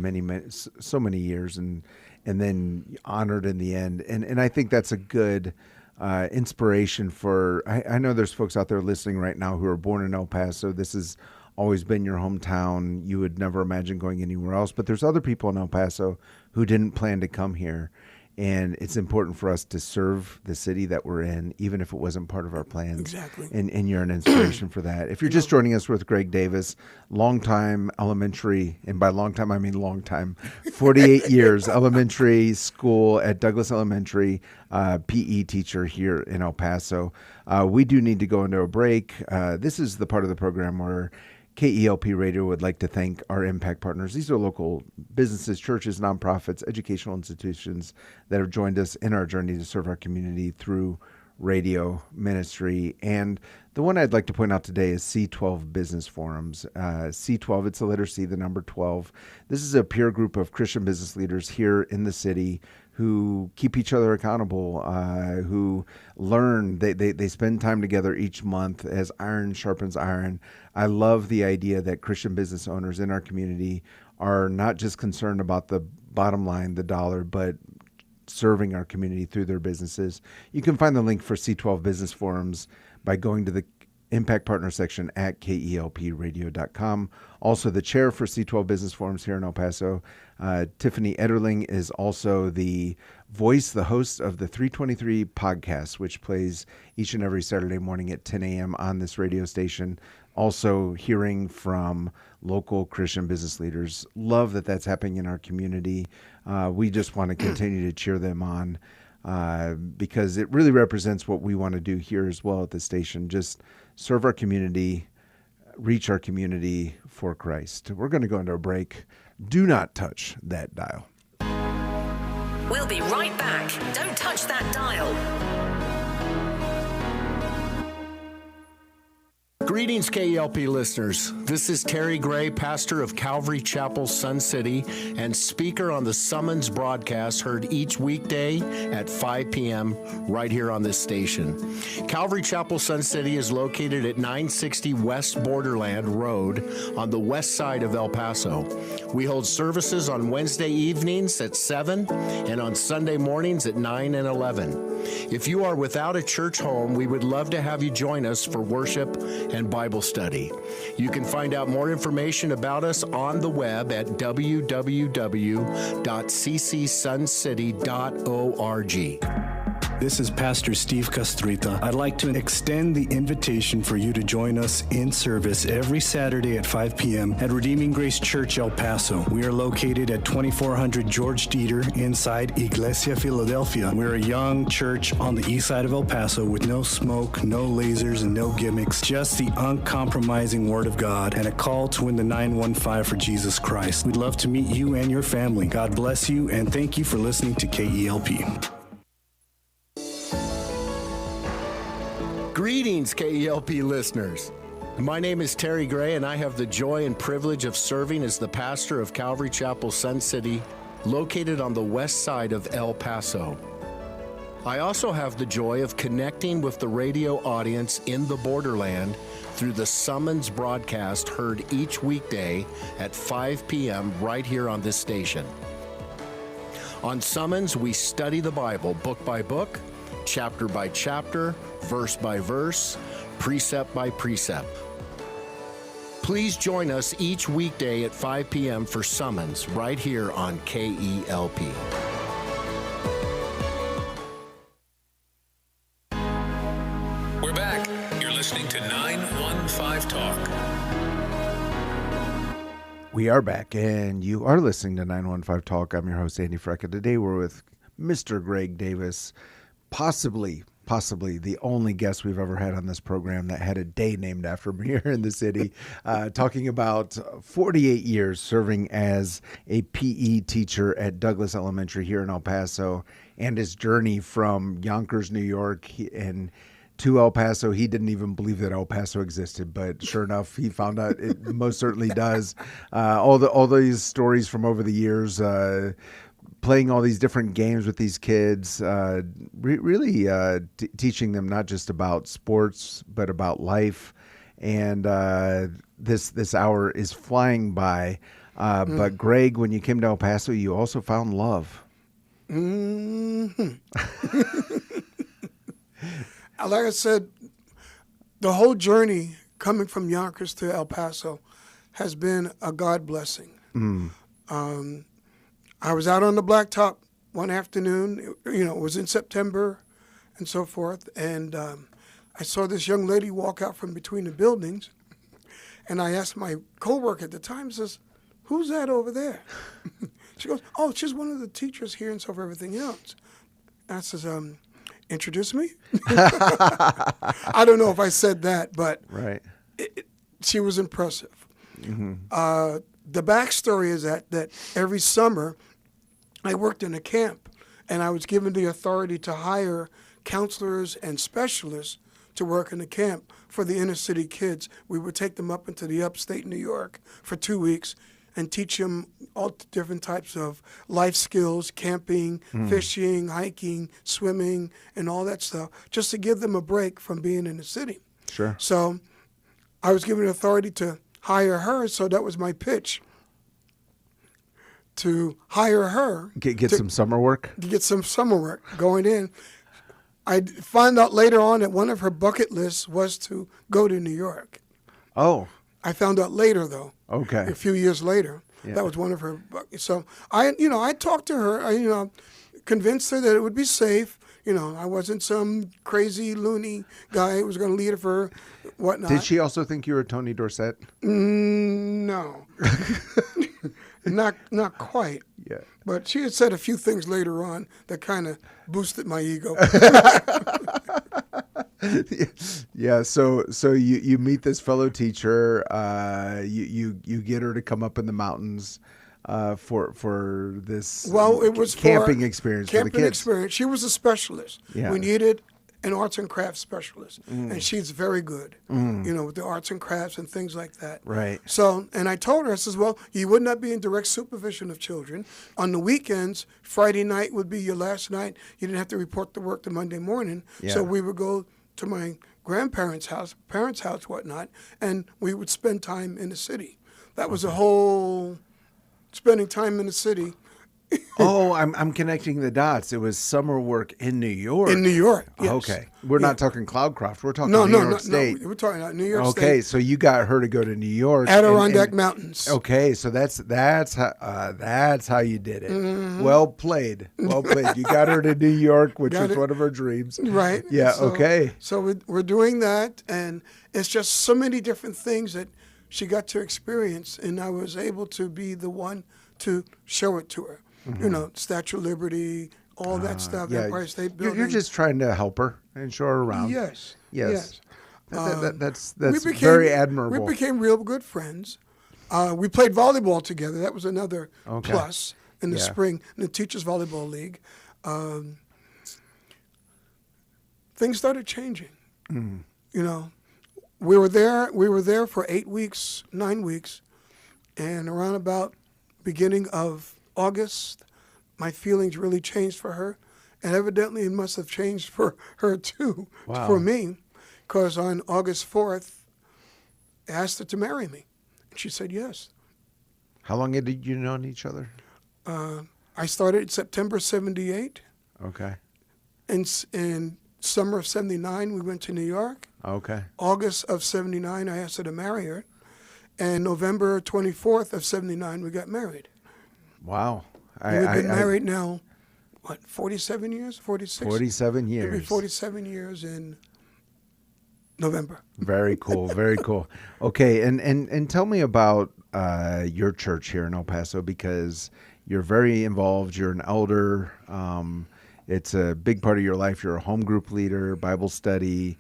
so many years, and then honored in the end. And I think that's a good inspiration for. I know there's folks out there listening right now who are born in El Paso. This has always been your hometown. You would never imagine going anywhere else. But there's other people in El Paso who didn't plan to come here. And it's important for us to serve the city that we're in, even if it wasn't part of our plans. Exactly. And you're an inspiration for that. If you're just joining us with Greg Davis, longtime elementary, and by long time, I mean long time, 48 years, elementary school at Douglas Elementary, PE teacher here in El Paso. We do need to go into a break. This is the part of the program where KELP Radio would like to thank our impact partners. These are local businesses, churches, nonprofits, educational institutions that have joined us in our journey to serve our community through radio ministry. And the one I'd like to point out today is C12 Business Forums. C12, it's the letter C, the number 12. This is a peer group of Christian business leaders here in the city who keep each other accountable, who learn. They spend time together each month as iron sharpens iron. I love the idea that Christian business owners in our community are not just concerned about the bottom line, the dollar, but serving our community through their businesses. You can find the link for C12 Business Forums by going to the Impact Partner section at KELPradio.com. Also, the chair for C12 Business Forums here in El Paso, Tiffany Ederling, is also the host of the 323 podcast, which plays each and every Saturday morning at 10 a.m. on this radio station. Also hearing from local Christian business leaders. Love that that's happening in our community. We just want to continue to cheer them on because it really represents what we want to do here as well at the station. Just serve our community, reach our community for Christ. We're going to go into a break. Do not touch that dial. We'll be right back. Don't touch that dial. Greetings, KELP listeners. This is Terry Gray, pastor of Calvary Chapel, Sun City, and speaker on the Summons broadcast heard each weekday at 5 p.m. right here on this station. Calvary Chapel, Sun City is located at 960 West Borderland Road on the west side of El Paso. We hold services on Wednesday evenings at 7 and on Sunday mornings at 9 and 11. If you are without a church home, we would love to have you join us for worship and Bible study. You can find out more information about us on the web at www.ccsuncity.org. This is Pastor Steve Castrita. I'd like to extend the invitation for you to join us in service every Saturday at 5 p.m. at Redeeming Grace Church, El Paso. We are located at 2400 George Dieter inside Iglesia Philadelphia. We're a young church on the east side of El Paso with no smoke, no lasers, and no gimmicks, just the uncompromising Word of God and a call to win the 915 for Jesus Christ. We'd love to meet you and your family. God bless you, and thank you for listening to KELP. Greetings, KELP listeners. My name is Terry Gray, and I have the joy and privilege of serving as the pastor of Calvary Chapel, Sun City, located on the west side of El Paso. I also have the joy of connecting with the radio audience in the borderland through the Summons broadcast heard each weekday at 5 p.m. right here on this station. On Summons, we study the Bible book by book, chapter by chapter, verse by verse, precept by precept. Please join us each weekday at 5 p.m. for Summons right here on KELP. We're back. You're listening to 915 Talk. We are back, and you are listening to 915 Talk. I'm your host, Andy Frecka. Today we're with Mr. Greg Davis, possibly the only guest we've ever had on this program that had a day named after him here in the city, talking about 48 years serving as a PE teacher at Douglas Elementary here in El Paso, and his journey from Yonkers, New York, and to El Paso. He didn't even believe that El Paso existed, but sure enough, he found out it most certainly does. All these stories from over the years, playing all these different games with these kids, really teaching them not just about sports, but about life. And this hour is flying by. But Greg, when you came to El Paso, you also found love. Mm-hmm. Like I said, the whole journey coming from Yonkers to El Paso has been a God blessing. I was out on the blacktop one afternoon, it was in September and so forth, and I saw this young lady walk out from between the buildings, and I asked my coworker at the time, says, "Who's that over there?" She goes, "Oh, she's one of the teachers here and so forth, everything else." I says, "Introduce me?" I don't know if I said that, but right. She was impressive. Mm-hmm. The backstory is that every summer I worked in a camp, and I was given the authority to hire counselors and specialists to work in the camp for the inner city kids. We would take them up into the upstate New York for 2 weeks and teach them all different types of life skills, camping, fishing, hiking, swimming, and all that stuff, just to give them a break from being in the city. Sure. So I was given authority to hire her, so that was my pitch, to hire her. Get some summer work? To get some summer work going in. I found out later on that one of her bucket lists was to go to New York. Oh. I found out later, though. Okay. A few years later. Yeah. That was one of her buckets. So I talked to her. I convinced her that it would be safe. I wasn't some crazy loony guy who was going to lead her for whatnot. Did she also think you were Tony Dorsett? No. Not quite. Yeah. But she had said a few things later on that kind of boosted my ego. Yeah. So you meet this fellow teacher. You get her to come up in the mountains for this. Well, it was camping for experience. Camping for the kids. experience. She was a specialist. Yeah. We needed an arts and crafts specialist, and she's very good. With the arts and crafts and things like that. Right. So, and I told her, I says, well, you would not be in direct supervision of children. On the weekends, Friday night would be your last night. You didn't have to report to work the Monday morning. Yeah. So we would go to my grandparents' house, parents' house, whatnot, and we would spend time in the city. That was a whole spending time in the city. Oh, I'm connecting the dots. It was summer work in New York. In New York, yes. Okay. We're not talking Cloudcroft. We're talking No, New York State. No, we're talking about New York State. Okay, so you got her to go to New York. Adirondack Mountains. Okay, so that's how you did it. Mm-hmm. Well played. Well played. You got her to New York, which was one of her dreams. Right. Yeah, So- okay. So we're doing that, and it's just so many different things that she got to experience, and I was able to be the one to show it to her. Statue of Liberty, all that stuff, Yeah, Empire State Building. You're just trying to help her and show her around. Yes. That's We very admirable. We became real good friends. We played volleyball together. That was another Okay. plus in the Yeah. spring in the Teachers Volleyball League. Things started changing. We were there for 8 weeks, 9 weeks, and around about beginning of August, my feelings really changed for her, and evidently it must have changed for her too, Wow. for me, because on August 4th, asked her to marry me. And she said yes. How long had you known each other? I started September 78. Okay. In summer of 79, we went to New York. Okay. August of 79, I asked her to marry her. And November 24th of 79, we got married. Wow. We've been married now, 47 years? 46? 47 years. It'll be 47 years in November. Very cool. Very cool. Okay. And tell me about your church here in El Paso, because you're very involved. You're an elder. It's a big part of your life. You're a home group leader, Bible study,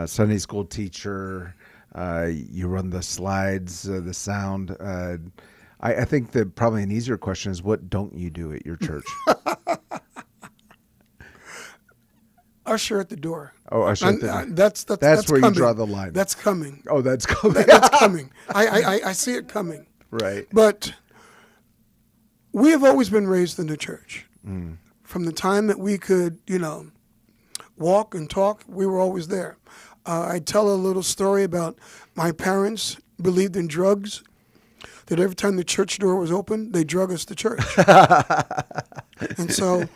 Sunday school teacher. You run the slides, the sound. I think that probably an easier question is, what don't you do at your church? Usher at the door. Oh, usher at the door. That's where coming. you draw the line. That's coming. Oh, that's coming. That's coming. I see it coming. Right. But we have always been raised in the church. From the time that we could, walk and talk, we were always there. I tell a little story about my parents believed in drugs, that every time the church door was open, they drug us to church. And so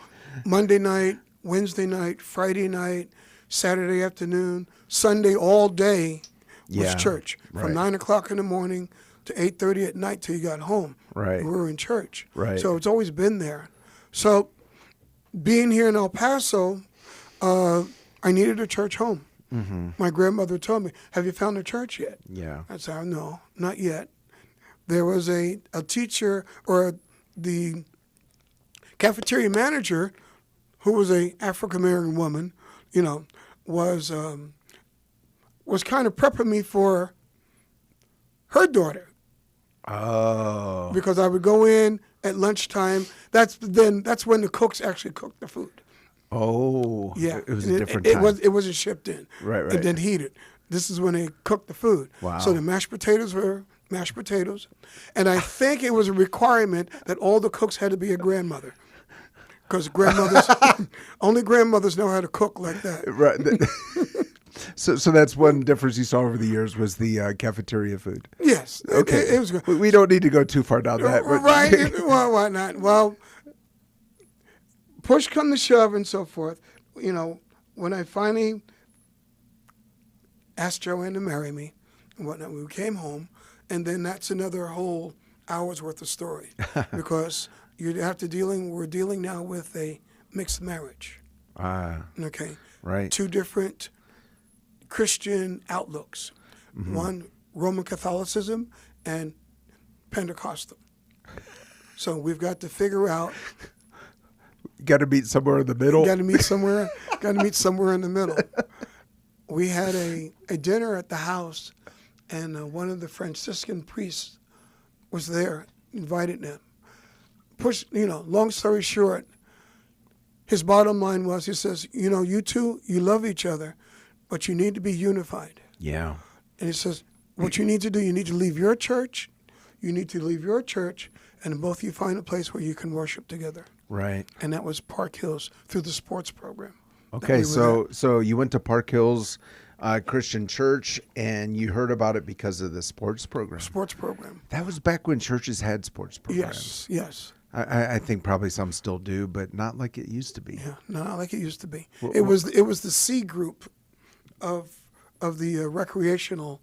Monday night, Wednesday night, Friday night, Saturday afternoon, Sunday all day was church. From 9 o'clock in the morning to 8:30 at night till you got home. Right. We were in church. Right. So it's always been there. So being here in El Paso, I needed a church home. My grandmother told me, "Have you found a church yet?" Yeah. I said, "No, not yet." There was a teacher, or the cafeteria manager, who was a African American woman, was kind of prepping me for her daughter. Oh. Because I would go in at lunchtime. That's when the cooks actually cooked the food. Oh. Yeah. It was a different time. It wasn't shipped in. Right. And then heated. This is when they cooked the food. Wow. So the mashed potatoes were mashed potatoes. And I think it was a requirement that all the cooks had to be a grandmother. Because only grandmothers know how to cook like that. Right. So that's one difference you saw over the years, was the cafeteria food. Yes. Okay. It was good. We don't need to go too far down that. But Right. Well, why not? Well, push come to shove and so forth. When I finally asked Joanne to marry me and whatnot, we came home, and then that's another whole hour's worth of story. Because we're dealing now with a mixed marriage. Okay. Right. Two different Christian outlooks. One, Roman Catholicism, and Pentecostal. So we've got to figure out. Got to meet somewhere in the middle. Got to meet somewhere in the middle. We had a dinner at the house, and one of the Franciscan priests was there, invited them. Long story short, his bottom line was, he says, you two, you love each other, but you need to be unified. Yeah. And he says, what you need to do, you need to leave your church, and both of you find a place where you can worship together. Right. And that was Park Hills through the sports program. Okay, so you went to Park Hills Christian Church, and you heard about it because of the sports program. Sports program. That was back when churches had sports programs. Yes. I think probably some still do, but not like it used to be. Yeah, not like it used to be. It was the C group of the recreational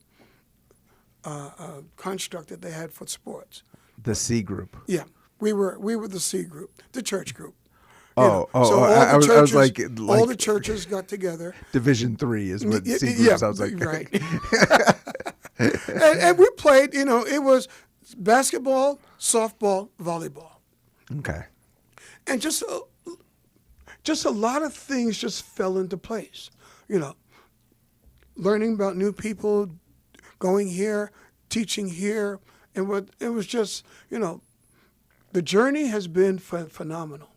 construct that they had for sports. The C group. Yeah, we were the C group, the church group. So I was like all the churches got together. Division 3 is what C group sounds like. Right. and we played. It was basketball, softball, volleyball. Okay. And just a lot of things just fell into place. Learning about new people, going here, teaching here, and it was just, the journey has been phenomenal.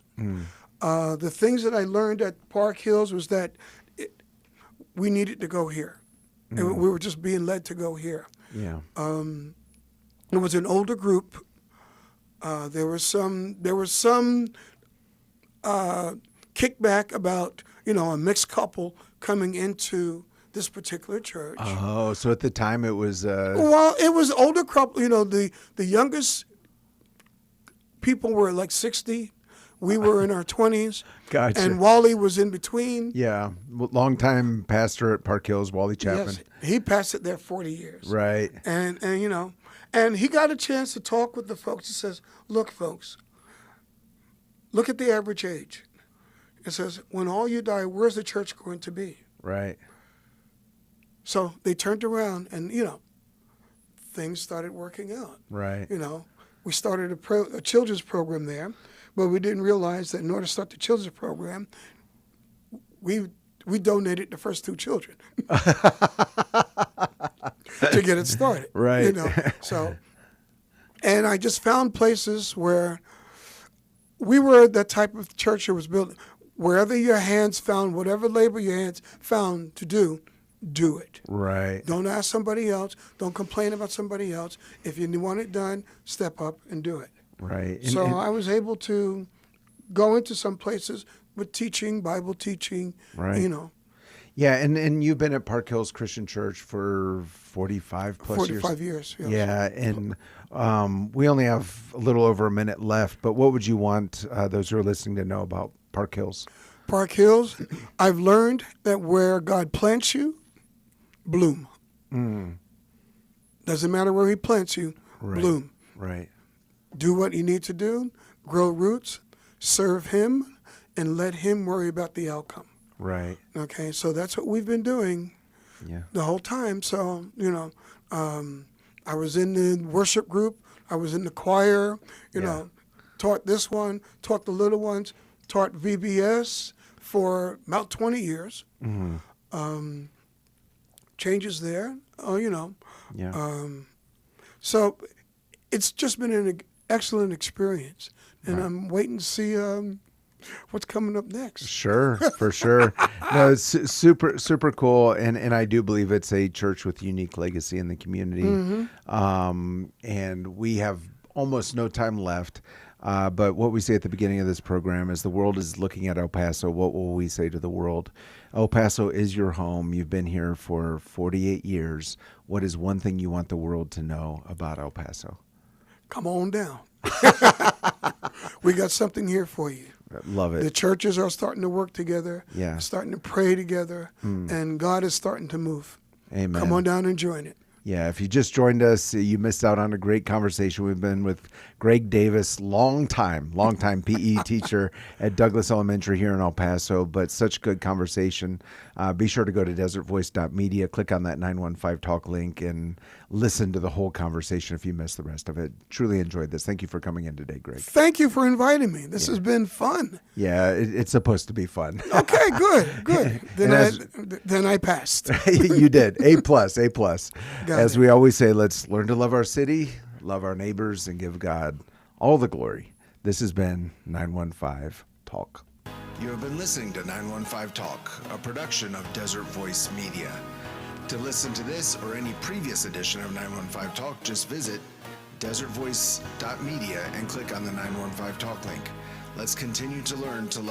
The things that I learned at Park Hills was that we needed to go here, and we were just being led to go here. Yeah. It was an older group. There was some kickback about a mixed couple coming into this particular church. Oh, so at the time it was. Well, it was older couple. The youngest people were like 60. We were in our 20s. Gotcha. And Wally was in between. Yeah, longtime pastor at Park Hills, Wally Chapman. Yes, he pastored there 40 years. Right. And and he got a chance to talk with the folks. He says, "Look, folks, look at the average age." It says, "When all you die, where's the church going to be?" Right. So they turned around, and things started working out. Right. We started a children's program there, but we didn't realize that in order to start the children's program, we donated the first 2 children to get it started. Right. So, and I just found places where we were that type of church that was built. Wherever your hands found, whatever labor your hands found to do it. Right. Don't ask somebody else. Don't complain about somebody else. If you want it done, step up and do it. Right. So I was able to go into some places with teaching, Bible teaching, Right. Yeah, and you've been at Park Hills Christian Church for 45 plus years. 45 years, yes. Yeah, and we only have a little over a minute left, but what would you want those who are listening to know about Park Hills? Park Hills, I've learned that where God plants you, bloom. Doesn't matter where he plants you, Right. bloom. Right. Do what you need to do, grow roots, serve him, and let him worry about the outcome. Right. Okay, so that's what we've been doing the whole time. So, I was in the worship group. I was in the choir, taught this one, taught the little ones, taught VBS for about 20 years. Changes there, Yeah. So it's just been an excellent experience. And I'm waiting to see what's coming up next. Sure, for sure. No, it's super, super cool. And I do believe it's a church with unique legacy in the community. And we have almost no time left. But what we say at the beginning of this program is the world is looking at El Paso. What will we say to the world? El Paso is your home. You've been here for 48 years. What is one thing you want the world to know about El Paso? Come on down. We got something here for you. Love it. The churches are starting to work together, starting to pray together, and God is starting to move. Amen. Come on down and join it. Yeah, if you just joined us, you missed out on a great conversation. We've been with Greg Davis, longtime PE teacher at Douglas Elementary here in El Paso, but such good conversation. Be sure to go to desertvoice.media, click on that 915 Talk link, and listen to the whole conversation if you missed the rest of it. Truly enjoyed this. Thank you for coming in today, Greg. Thank you for inviting me. This has been fun. Yeah, it's supposed to be fun. Okay, good. Then I passed. You did. A+. Got As it. we always say, let's learn to love our city, love our neighbors, and give God all the glory. This has been 915 Talk. You have been listening to 915 Talk, a production of Desert Voice Media. To listen to this or any previous edition of 915 Talk, just visit desertvoice.media and click on the 915 Talk link. Let's continue to learn to love